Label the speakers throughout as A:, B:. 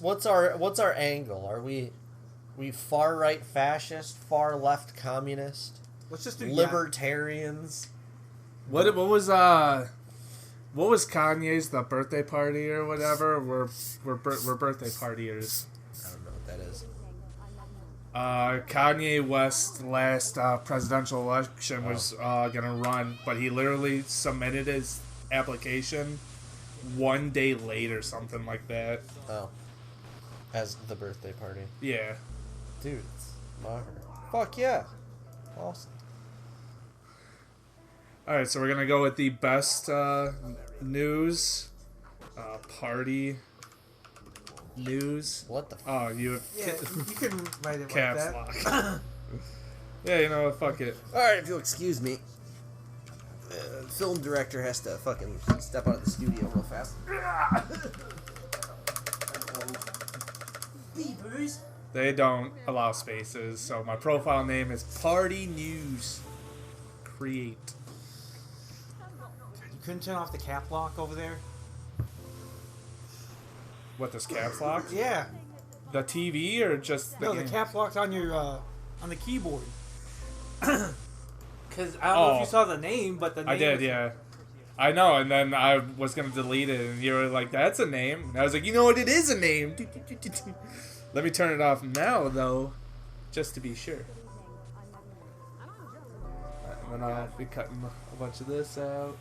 A: What's our angle? Are we far right fascist, far left communist?
B: Let's just do
A: libertarians.
C: What was Kanye's the birthday party or whatever? We're birthday partiers.
A: I don't know what that is.
C: Kanye West's last presidential election was gonna run, but he literally submitted his application one day late or something like that.
A: Oh, as the birthday party.
C: Yeah,
A: dude, it's Maher. Fuck yeah, awesome.
C: All right, so we're gonna go with the best news party news.
A: What the?
C: Oh, you
B: can write it
C: caps
B: like that.
C: lock. Yeah, you know what? Fuck it.
A: All right, if you'll excuse me. Film director has to fucking step out of the studio real fast. Beepers.
C: They don't allow spaces, so my profile name is Party News Create.
B: You couldn't turn off the cap lock over there?
C: What, this caps lock?
B: Yeah.
C: The TV or just the
B: the cap lock's on your on the keyboard. Because I don't know if you saw the name, but the name
C: I did, yeah. I know, and then I was going to delete it, and you were like, that's a name. And I was like, you know what, it is a name. Let me turn it off now, though, just to be sure. And then I'll be cutting a bunch of this out.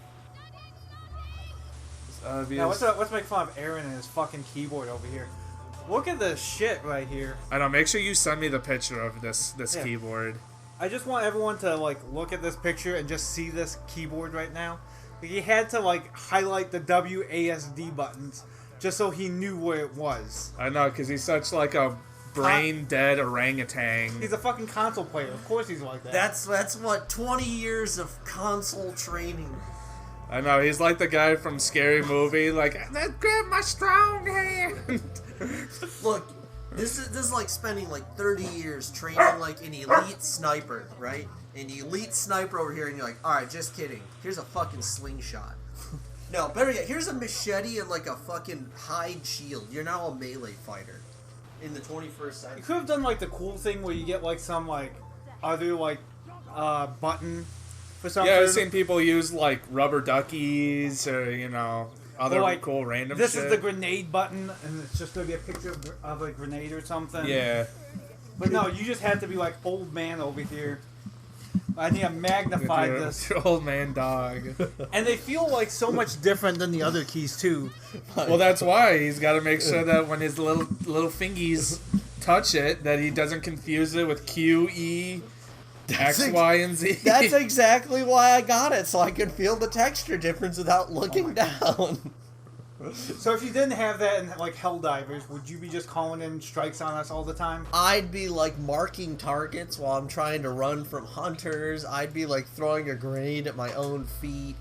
B: Now, let's make fun of Aaron and his fucking keyboard over here. Look at this shit right here.
C: I know, make sure you send me the picture of this keyboard.
B: I just want everyone to like look at this picture and just see this keyboard right now. He had to like highlight the WASD buttons just so he knew where it was.
C: I know, because he's such like a brain dead orangutan.
B: He's a fucking console player. Of course he's like that.
A: That's what 20 years of console training.
C: I know, he's like the guy from Scary Movie, like, grab my strong hand.
A: Look, this is like spending like 30 years training like an elite sniper, right? An elite sniper over here, and you're like, alright, just kidding. Here's a fucking slingshot. No, better yet, here's a machete and like a fucking hide shield. You're now a melee fighter in the 21st century.
B: You could have done like the cool thing where you get like some like other like button for something.
C: Yeah, I've seen people use like rubber duckies or, you know, other like, cool random
B: this
C: shit.
B: Is the grenade button, and it's just going to be a picture of a grenade or something.
C: Yeah.
B: But no, you just have to be like old man over here. I need to magnify this.
C: Your old man dog.
B: And they feel like so much different than the other keys too.
C: Well, that's why he's got to make sure that when his little fingies touch it, that he doesn't confuse it with Q, E, X, Y, and Z.
A: That's exactly why I got it, so I could feel the texture difference without looking down.
B: So if you didn't have that in like Helldivers, would you be just calling in strikes on us all the time?
A: I'd be like marking targets while I'm trying to run from hunters. I'd be like throwing a grenade at my own feet.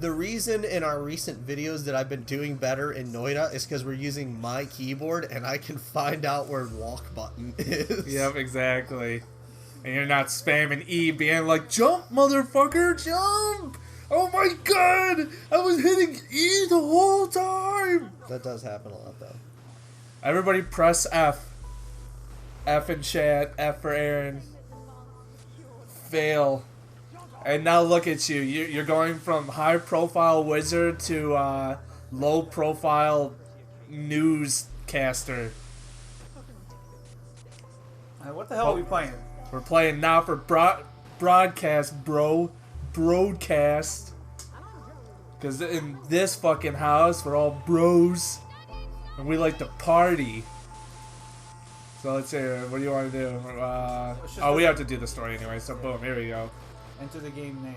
A: The reason in our recent videos that I've been doing better in Noida is because we're using my keyboard and I can find out where walk button is.
C: Yep, exactly. And you're not spamming E, being like, jump, motherfucker, jump! Oh my god! I was hitting E the whole time!
A: That does happen a lot, though.
C: Everybody press F. F in chat. F for Aaron. Fail. And now look at you. You're going from high-profile wizard to low-profile newscaster.
B: What the hell are we playing?
C: We're playing now for broadcast, bro. Broadcast. Because in this fucking house, we're all bros. And we like to party. So let's see, what do you want to do? We have to do the story anyway, so boom, here we go.
B: Enter the game name.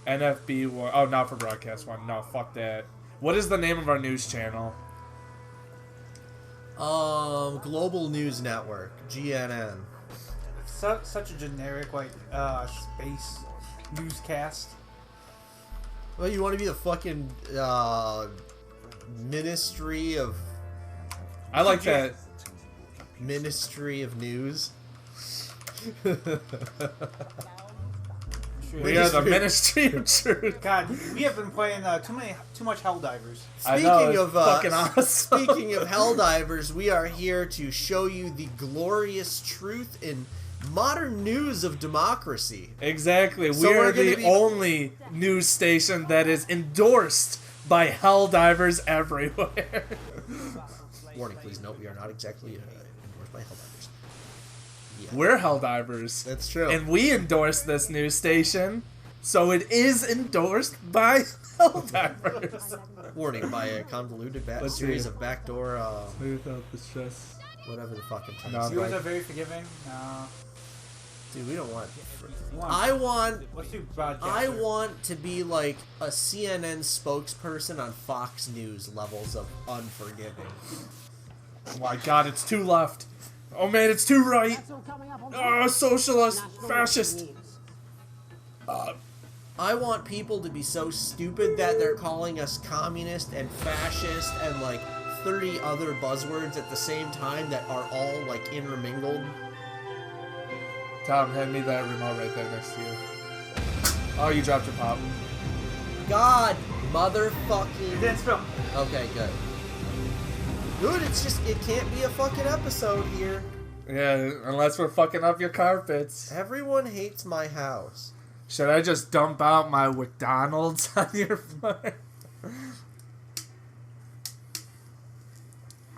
C: NFB1. Oh, not for broadcast one. No, fuck that. What is the name of our news channel?
A: Global News Network, GNN.
B: Such a generic, like, space newscast.
A: Well, you want to be the fucking Ministry of...
C: I like that.
A: Ministry of News.
B: Ministry.
C: We are the Ministry of Truth.
B: God, we have been playing too much Helldivers.
A: Speaking of
C: fucking awesome.
A: speaking of Helldivers, we are here to show you the glorious truth in modern news of democracy.
C: Exactly.
A: So
C: we
A: we're
C: are
A: gonna
C: the
A: be-
C: only news station that is endorsed by Helldivers everywhere.
A: Warning, please note we are not exactly endorsed by Helldivers. Yeah.
C: We're Helldivers.
A: That's true.
C: And we endorse this news station, so it is endorsed by Helldivers.
A: Warning, by a convoluted
C: Let's
A: series
C: see.
A: of backdoor,
C: Without the stress.
A: whatever the fucking term
C: No,
A: is.
B: You guys are very forgiving. No.
A: Dude, we don't want...
B: You want-
A: I want...
B: Let's do broadcaster.
A: I want to be like a CNN spokesperson on Fox News levels of unforgiving.
C: Oh my god, it's too left. Oh man, it's too right. Oh, socialist, fascist.
A: I want people to be so stupid that they're calling us communist and fascist and like 30 other buzzwords at the same time that are all like intermingled.
C: Tom, hand me that remote right there next to you. Oh, you dropped your pop.
A: God,
B: It
A: motherfucking...
B: didn't spill.
A: Okay, good. Dude, it's just, it can't be a fucking episode here.
C: Yeah, unless we're fucking up your carpets.
A: Everyone hates my house.
C: Should I just dump out my McDonald's on your floor?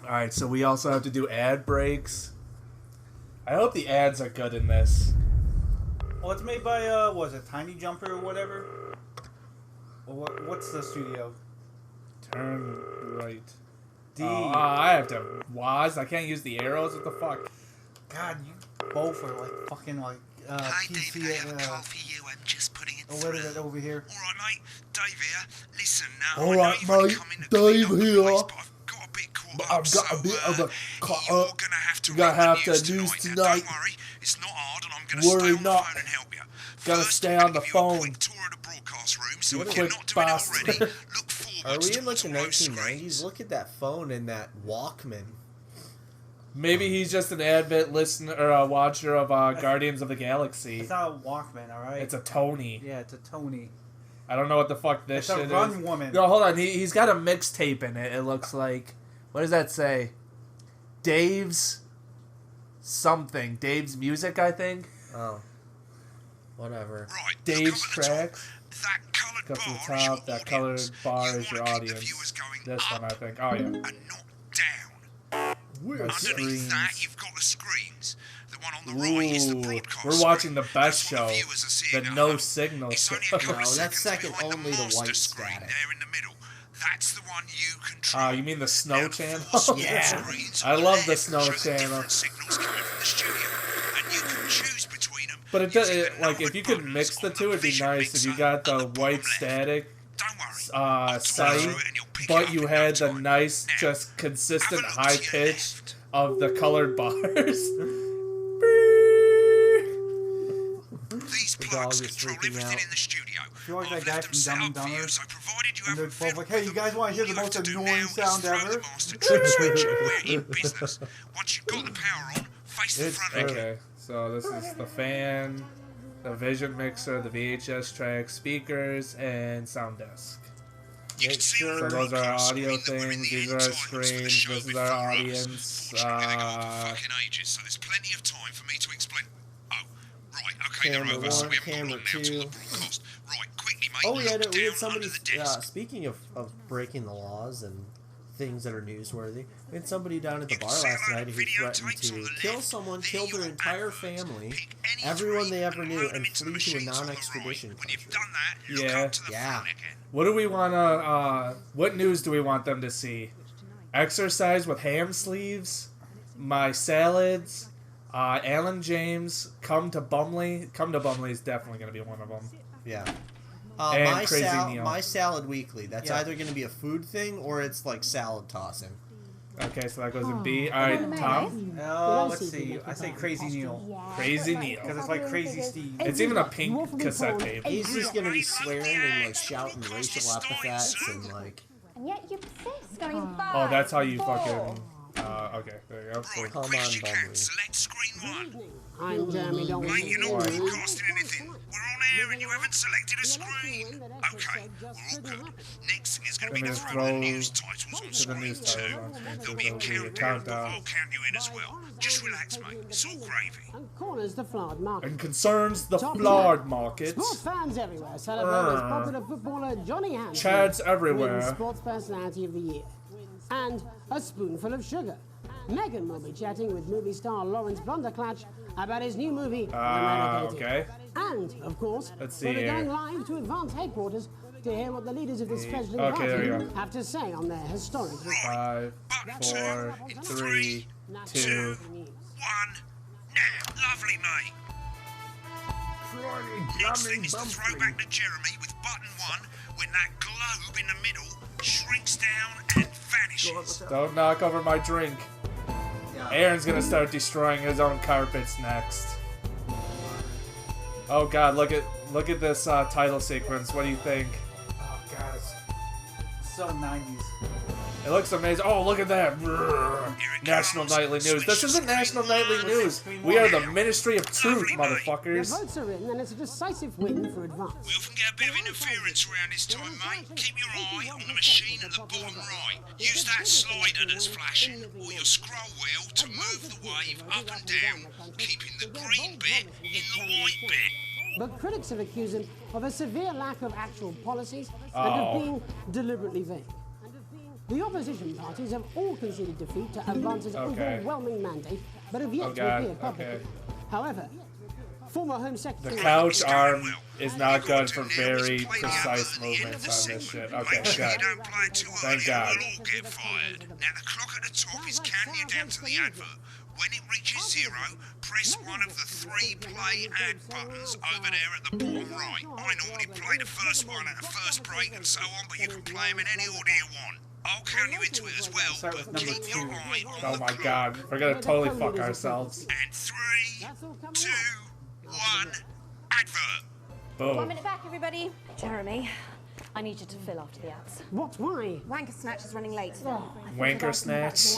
C: Alright, so we also have to do ad breaks. I hope the ads are good in this.
B: Well, it's made by, was it Tiny Jumper or whatever? Well, what's the studio?
C: Turn right.
B: D.
C: I have to Waz. I can't use the arrows. What the fuck?
B: God, you both are like fucking like
D: Hi,
B: PC.
D: David, I have a call for you. I'm just putting it
B: Or
D: through.
B: what is it over here?
D: All right, mate. Dave here. Listen, now
C: All
D: I know
C: right,
D: you've only
C: mate.
D: come in to
C: Dave
D: clean up the
C: here.
D: place, but I've got a bit caught
C: But
D: up.
C: I've got a bit of a caught
D: You're
C: up.
D: gonna have to
C: You're gonna
D: run the
C: have to
D: news
C: news
D: tonight. Now,
C: tonight.
D: don't worry, it's not hard, and I'm gonna
C: Worry
D: stay on the
C: not.
D: phone and help you.
C: Gotta
D: First,
C: stay
D: I'm
C: on
D: gonna
C: the
D: give you a
C: phone.
D: quick tour of the broadcast room, so
C: You
D: if
C: quick
D: you're not doing
C: bastard.
D: it already, look forward
A: Are we
D: to
A: in like the
D: all those
A: 1990s?
D: screens.
A: Look at that phone and that Walkman.
C: Maybe he's just an avid listener or a watcher of Guardians of the Galaxy.
B: It's not a Walkman, all right.
C: It's a Tony.
B: Yeah, it's a Tony.
C: I don't know what the fuck this
B: It's a
C: shit
B: Run
C: is.
B: Woman.
C: No, hold on. He's got a mixtape in it. It looks like. What does that say? Dave's something. Dave's music, I think.
A: Oh. Whatever.
D: Right,
C: Dave's
D: look up at the top.
C: tracks.
D: That coloured
C: Go to the
D: bar is your
C: top. That colored
D: audience.
C: bar
D: You
C: is your
D: wanna keep the
C: audience.
D: viewers going
C: This
D: up
C: one, I think. Oh yeah.
D: and not down.
A: We're
C: That's
D: Underneath that,
C: screens.
D: you've got the screens. The one on the right is the
C: Ooh,
D: broadcast
C: we're watching the
D: screen.
C: best
D: That's what
C: show.
D: the viewers are seeing
C: The
D: at
C: no
D: home.
C: signal
D: It's
C: show.
D: only a couple
A: No,
D: of
A: that's
D: seconds
A: second
D: behind
A: only to
D: master
A: white
D: screen
A: static.
D: there in the middle. That's the one you control.
C: Oh, you mean the Snow
D: Now,
C: Channel?
D: four small
A: Yeah.
D: screens on
C: I
D: the
C: love the
D: left
C: Snow
D: show the
C: Channel.
D: different signals coming from the studio, and you can choose between them.
C: But it does,
D: using the
C: like, if
D: numbered
C: you could
D: buttons
C: mix the
D: on
C: two, it'd be
D: vision
C: nice if you
D: mixer
C: got
D: at
C: the
D: bottom
C: white
D: left.
C: static
D: Don't worry. I'll talk
C: site,
D: through it and you'll pick it
C: but
D: up
C: you
D: in
C: had
D: no
C: the
D: time.
C: nice,
D: Now,
C: just consistent
D: have a look to
C: high
D: your
C: pitch
D: left.
C: of the colored bars.
D: These
A: The
D: plugs
A: dog is
D: control
A: freaking
D: everything
A: out.
D: in the studio.
B: feel like
D: I've
B: that guy
D: left them
B: from
D: set
B: Dumb and
D: up for you,
B: Dumber.
D: so provided you
B: And
D: have
B: they're
D: a
B: both
D: fiddle
B: like, hey,
D: with
B: you guys
D: them,
B: wanna hear
D: all
B: the
D: you have
B: most
D: to do
B: annoying
D: now is
B: sound
D: throw
B: ever?
D: the master trip switch and we're in business. Once you've got the power on, face the
A: It's
D: front again.
C: Okay, so this is the fan, the vision mixer, the VHS track, speakers, and sound desk.
D: You can see on
C: So
D: the
C: those are our
D: broadcast
C: audio
D: screen that we're in
C: things,
D: the
C: these
D: end
C: are our
D: titles for the
C: screens,
D: show
C: this is
D: before
C: our
D: us.
C: audience.
D: Unfortunately, they go on for fucking ages, so there's plenty of time for me to explain. Oh, right, okay,
A: Camera
D: they're over, so
A: one,
D: we haven't got
A: camera
D: long now till
A: two.
D: the broadcast. Right, quickly, mate.
A: Oh, we had
D: look
A: we had
D: down
A: somebody.
D: under the desk.
A: Speaking of breaking the laws and things that are newsworthy, we had somebody down at the
D: You can
A: bar
D: see a
A: last
D: load
A: night
D: of
A: who threatened
D: videotapes on
A: to
D: the
A: kill
D: left.
A: someone,
D: They're
A: killed their
D: your
A: entire
D: adverts.
A: family,
D: Pick any
A: everyone
D: three
A: they ever
D: and
A: knew,
D: load them
A: and
D: into the
A: flee to a
D: machines on the
A: non-extradition
D: right. When you've
A: country.
D: done that, look
C: Yeah.
D: up to the
A: Yeah.
D: front again.
C: What do we want to, what news do we want them to see? Exercise with ham sleeves, my salads, Alan James, come to Bumley. Come to Bumley is definitely going to be one of them.
A: Yeah.
C: And
A: my
C: Crazy Neil.
A: my salad weekly. That's
B: Yeah.
A: either going to be a food thing or it's like salad tossing.
C: Okay, so that goes in B. All right, Tom.
B: Let's see. I say Crazy Neil.
C: Crazy Neil.
B: Because it's like Crazy Steve.
C: It's even a pink cassette tape.
A: He's just going to be swearing and like shouting racial epithets and like.
E: And yet you persist, going
C: Oh, that's how you fucking. Okay, there you go. Cool.
D: Right,
A: Come
D: quick as
A: on,
D: you
A: Bumblebee.
D: can. Select screen one.
F: I'm Jeremy, don't
D: Mate, you're not
C: Why?
D: broadcasting anything. We're on air and you haven't selected a screen. Okay, we're all good. Next thing is going to be
C: Let
D: to
C: me
D: throw the
C: scroll
D: news titles on
C: to the
D: screen
C: news
D: too.
C: titles on screen,
D: There'll be a countdown, but
C: countdown.
D: I'll count you in as well. Just relax, mate. It's all gravy.
F: And corners the flowered market.
C: And concerns the
F: Top
C: flowered
F: 10.
C: markets.
F: Sports fans everywhere celebrate as popular footballer Johnny Hansen
C: Chads everywhere.
F: wins Sports Personality of the Year. And a spoonful of sugar. Megan will be chatting with movie star Lawrence Blunderclatch about his new movie, The Redacted.
C: Okay.
F: And, of course,
C: Let's see
F: we'll be
C: here.
F: going live to Advance headquarters to hear what the leaders of this fledgling
C: Okay, there we
F: party
C: go.
F: have to say on their historic report.
C: 5,
D: Button
C: 4,
D: 2, in
C: 3, 2.
D: 2, 1. Now, lovely, mate. Next thing is to throw back to Jeremy with button 1 when that globe in the middle shrinks down and vanishes.
C: Don't knock over my drink. Aaron's gonna start destroying his own carpets next. Oh god, look at this title sequence. What do you think?
B: Oh god, it's so 90s.
C: It looks amazing. Oh, look at that. National Nightly News. This isn't National Nightly News. We are the Ministry of Truth,
F: The
C: motherfuckers.
F: votes are in, and it's a decisive win for Advance.
D: We often get a bit of interference around this time, mate. Keep your eye on the machine at the bottom right. Use that slider that's flashing, or your scroll wheel to move the wave up and down, keeping the green bit in the white bit.
F: But critics have accused him of a severe lack of actual policies and
C: Oh.
F: of being deliberately vague. The opposition parties have all conceded defeat to Advance's
C: Okay.
F: overwhelming mandate, but have yet
C: Oh,
F: to
C: God.
F: appear publicly.
C: Okay.
F: However, former Home Secretary...
C: The couch arm is not good for very precise movements on this shit. Okay,
D: Make sure you
C: good.
D: don't play too early,
C: Thank God.
D: or we'll all get fired. Now the clock at the top is counting you down to the advert. When it reaches 0, press one of the 3 play ad buttons over there at the bottom right. I normally play the first one at the first break and so on, but you can play them in any order you want. I'll count you into it as well,
B: Start with
D: but
B: number
D: keep your
B: 2.
D: eye on
C: Oh
D: the
C: my
D: clock.
C: god, we're gonna totally fuck ourselves.
D: And 3, 2, 1, advert.
E: 1
C: Boom.
E: minute back, everybody. Jeremy, I need you to fill after the ads.
F: What? Why?
E: Wanker Snatch is running late.
C: Wanker snatch.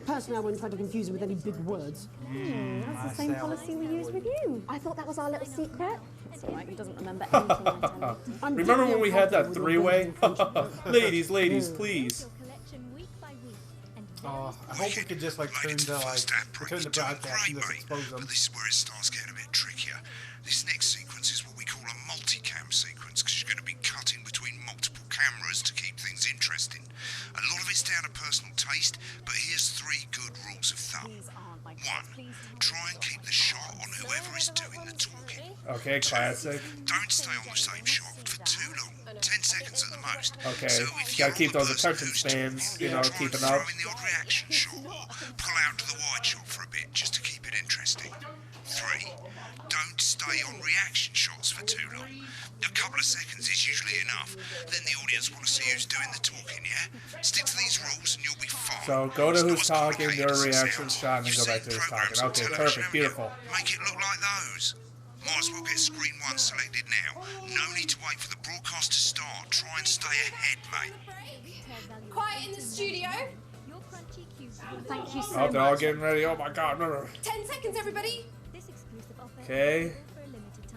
F: Personally, I wouldn't try to confuse him with any big words.
E: That's the same policy we use with you. I thought that was our little secret. It's all right, he doesn't remember anything I tell him.
F: I'm
C: Remember
F: deeply
C: when we had that
F: uncomfortable with
C: three-way?
F: your friendship.
C: Ladies, please.
B: Oh, I hope we could just like turn the broadcast and just expose them.
D: But this is where it starts getting a bit trickier. This next sequence is what we call a multicam sequence, because you're going to be cutting between multiple cameras to keep things interesting. A lot of it's down to personal taste, but here's 3 good rules of thumb. 1, try and keep the shot on whoever is doing the talking.
C: Okay, classic.
D: Don't stay on the same shot for too long. 10 seconds at the most.
C: Okay,
D: So if
C: gotta
D: you're
C: keep
D: the
C: those
D: person
C: attention
D: who's
C: spans,
D: talking,
C: you know,
D: try and
C: keeping
D: throw
C: up.
D: in the odd reaction shot or pull out to the wide shot for a bit just to keep it interesting. 3, don't stay on reaction shots for too long. A couple of seconds is usually enough. Then the audience want to see who's doing the talking, yeah? Stick to these rules and you'll be fine.
C: So go to
D: It's not
C: who's
D: as
C: talking,
D: complicated
C: do a
D: as it
C: reaction
D: sounds.
C: shot, and then
D: You've
C: go back
D: seen
C: to who's
D: programs
C: talking.
D: on
C: Okay,
D: television,
C: perfect,
D: haven't you?
C: beautiful.
D: Make it look like those. Might as well get screen 1 selected now. No need to wait for the broadcast to start. Try and stay ahead, mate.
G: Quiet in the studio.
E: Thank you so
C: Oh, they're all
E: much.
C: getting ready. Oh my god.
G: 10 seconds, everybody.
C: Okay.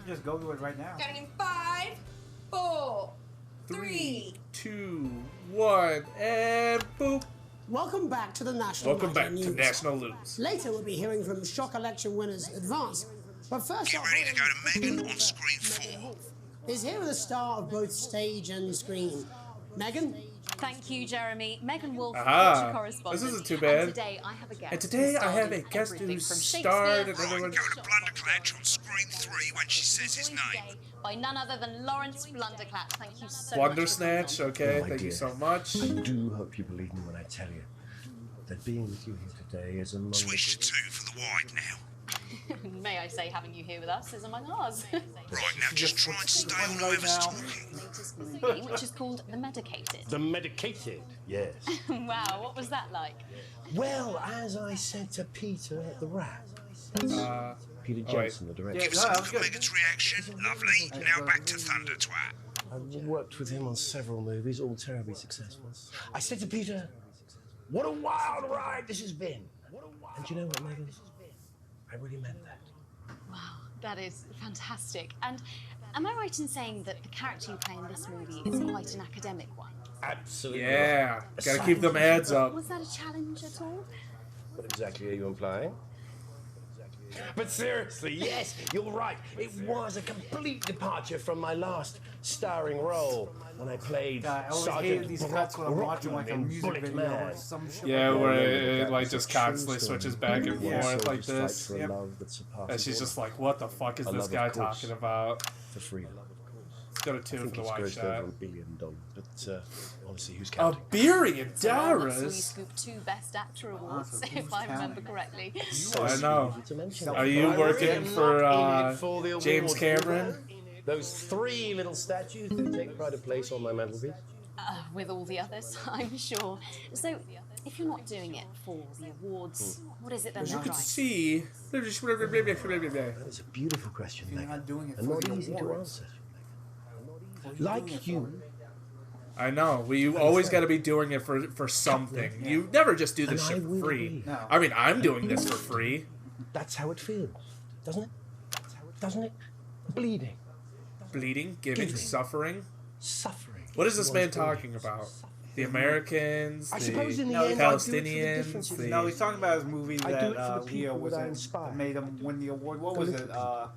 B: Just go to it right now.
G: Counting in 5, 4, 3.
C: 2, 1, and boop.
F: Welcome back to the National
C: Welcome back
F: Nightly
C: to
F: News.
C: National News.
F: Later, we'll be hearing from shock election winners Advance. But first
D: Get
F: off,
D: ready to go to Megan on screen 4.
F: is here with a star of both stage and screen. Megan?
H: Thank you, Jeremy. Megan Wolf,
C: Aha.
H: culture correspondent.
C: This isn't too bad.
H: And today I have a guest.
C: And today
H: who
C: I have
H: starred
C: a
H: in
C: guest
H: everything
C: who
H: from
C: starred in
H: Shakespeare
C: everyone.
D: Go to Blunderclatch on screen 3 when she says his name.
H: by none other than Lawrence Blunderclatch. Thank you so much.
C: Blundersnatch, okay,
I: My
C: thank you
I: dear,
C: so much.
I: I do hope you believe me when I tell you that being with you here today is among
D: Switch to 2 for the wide now.
H: May I say, having you here with us is among ours.
D: Right, now just try and stay on
B: right
D: whoever's
B: now.
D: talking.
H: Latest movie, which is called The Medicated.
I: the medicated. Yes.
H: Wow, what was that like?
I: Well, as I said to Peter at the Rat. Peter
C: oh, wait.
I: Jensen, the director.
B: Yeah,
D: Give us
B: no,
D: a
B: that
D: look
B: was
D: at
B: good.
D: Megan's reaction. Lovely. Now back to Thunder Twat.
I: I've worked with him on several movies, all terribly successful. I said to Peter, "What a wild ride this has been." And you know what, Megan? I really meant that.
H: Wow. That is fantastic. And am I right in saying that the character you play in this movie is quite an academic one?
I: Absolutely.
C: Yeah, gotta keep them ads up.
H: Was that a challenge at all?
I: What exactly are you implying? But seriously, yes, you're right. It was a complete departure from my last starring role when I played
B: I always hated
I: Sergeant
B: these
I: Brock
B: cuts when I'm watching
I: Rockman
B: like a
I: in
B: music
I: Bullet
B: video
I: Man.
B: or some shit.
C: Yeah,
B: like
C: where
B: that.
C: it like just constantly switches back and
B: Yeah.
C: forth like this.
I: For a
B: Yep.
I: love that surpasses
C: And she's
I: all.
C: just like, what the fuck is
I: A
C: this
I: love,
C: guy
I: of course,
C: talking about?
I: for freedom.
C: Let's go to
I: I
C: 2
I: think
C: for the
I: it's
C: watch
I: grossed
C: that.
I: over $1 billion, but obviously who's
C: A
I: counting?
C: billion
H: So we
C: dollars?
H: scooped 2 Best Actor awards,
B: so
H: if
B: who's
H: I remember
B: counting?
H: correctly.
C: I know.
I: To mention
C: Are
I: it.
C: you
I: But I
C: working
I: really am
C: for,
I: not in it for the
C: James
I: awards,
C: Cameron?
I: you know? Those 3 little statues do take pride of place on my mantelpiece.
H: With all the others, I'm sure. So, if you're not doing it for the awards, what is it then?
C: As you
H: that
C: can
H: drives?
C: see, they're just
I: That is a beautiful question,
B: You're
I: Megan,
B: not doing it
I: and
B: for
I: not
B: the
I: easy to
B: awards.
I: answer.
B: What are doing it
I: Like
B: for?
I: you,
C: I know. You always got to be doing it for something. You never just do this
I: And I
C: shit for
I: will
C: free.
I: be.
B: No.
C: I mean, I'm doing this for free.
I: that's how it feels, doesn't it? Doesn't it? Bleeding,
C: Bleeding, giving,
I: Giving.
C: suffering.
I: suffering.
C: What is this man
I: One's body.
C: talking about? The Americans,
I: I suppose in the
C: the
I: end, I do it for the
C: Palestinians,
I: differences.
C: the...
B: No, he's talking about his movie
I: I do
B: that
I: it for the
B: Leo
I: people
B: was
I: that I
B: in,
I: inspire.
B: that made him win the award. What
I: The
B: was
I: little
B: it?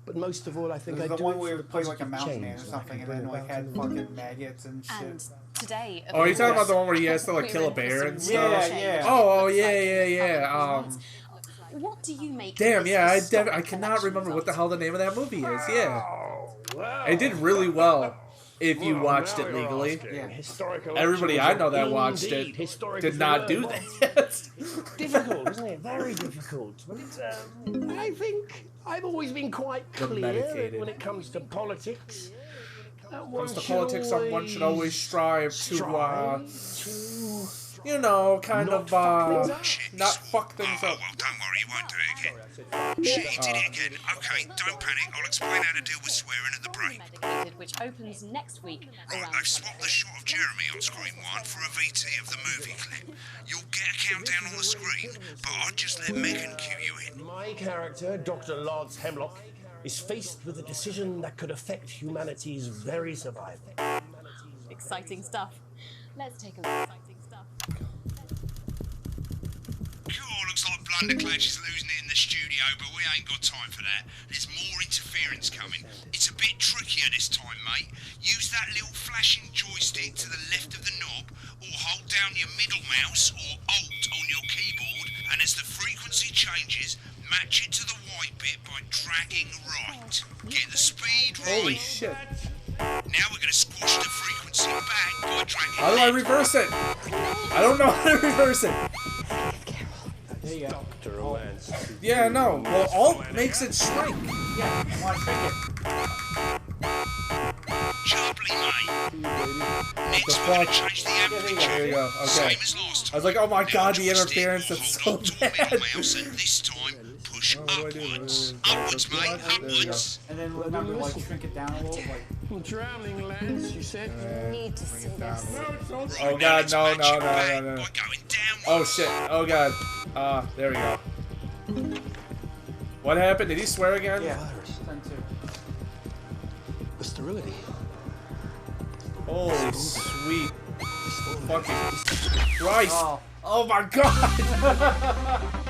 I: But most of all, I think
B: It
I: I
B: was
I: do
B: the one
I: it
B: where
I: for
B: he
I: the
B: played like a
I: positive
B: mountain man or
I: change that I
B: something,
I: can
B: and
I: bring
B: then like
I: about
B: had
I: in the world.
B: fucking maggots and shit.
H: And today,
C: Oh, are you talking about the
H: one
C: one where he has to like kill a bear and stuff?
B: Yeah.
C: Oh, yeah.
H: What do you make?
C: Damn,
H: of this
C: yeah, I
H: historic
C: cannot
H: collection
C: remember what the
H: result?
C: hell the name of that movie is. Yeah,
I: Wow.
C: it did really well if you
I: Well,
C: watched
I: now
C: it
I: you're
C: legally.
I: asking.
B: Yeah.
I: Historical
C: Everybody I know that
I: indeed.
C: watched it
I: Historic
C: did
I: is
C: not
I: the
C: do
I: word.
C: that.
I: Difficult, isn't it? Very difficult. But it's, I think I've always been quite clear that
C: medicated.
I: when it comes to politics,
C: When it comes to politics, someone should always strive to, you know, kind of, not fuck things
D: Oh,
C: up.
D: well, don't worry, you won't do it again. Shit, you did it again. Okay, don't panic. I'll explain how to deal with swearing at the break.
H: Redacted, which opens next week.
D: Right,
H: around
D: they've swapped the shot of Jeremy on screen 1 for a VT of the movie clip. You'll get a countdown on the screen, but I'll just let Megan cue you in.
I: My character, Dr. Lance Hemlock, is faced with a decision that could affect humanity's very survival.
H: Exciting stuff. Let's take a look. Exciting stuff.
D: Cool, looks like Blunderclatch is losing it in the studio, but we ain't got time for that. There's more interference coming. It's a bit trickier this time, mate. Use that little flashing joystick to the left of the knob, or hold down your middle mouse or Alt on your keyboard, and as the frequency changes, match it to the white bit by dragging right. Get the speed right.
C: Holy shit.
D: Now we're going to squash the frequency back by dragging
C: How do I
D: left.
C: reverse it? I don't know how to reverse it.
B: There you go.
I: Dr. Lance.
C: Yeah, no. Well, Alt makes it shrink.
B: Yeah, you want to shrink it.
D: Jubbly, mate. Next,
C: The
D: we're going to
C: fuck?
D: change the
C: There
D: amplitude.
C: you go.
D: Same
C: Okay.
D: as last time.
C: I was like, oh my
D: Now
C: god, the
D: joystick
C: interference
D: or
C: is so
D: hold Alt or
C: bad.
D: middle mouse, and this time, push upwards. Upwards, mate. Upwards.
B: And then remember, like, shrink it down a little, like.
I: I'm drowning, Lance, you said.
E: Need to see this.
C: Oh god, no.
D: By going downwards.
C: Oh shit. Oh god. There we go. What happened? Did he swear again?
B: Yeah. Turn 2.
I: The sterility.
C: Holy sweet fucking Christ.
B: Oh.
C: Oh my god.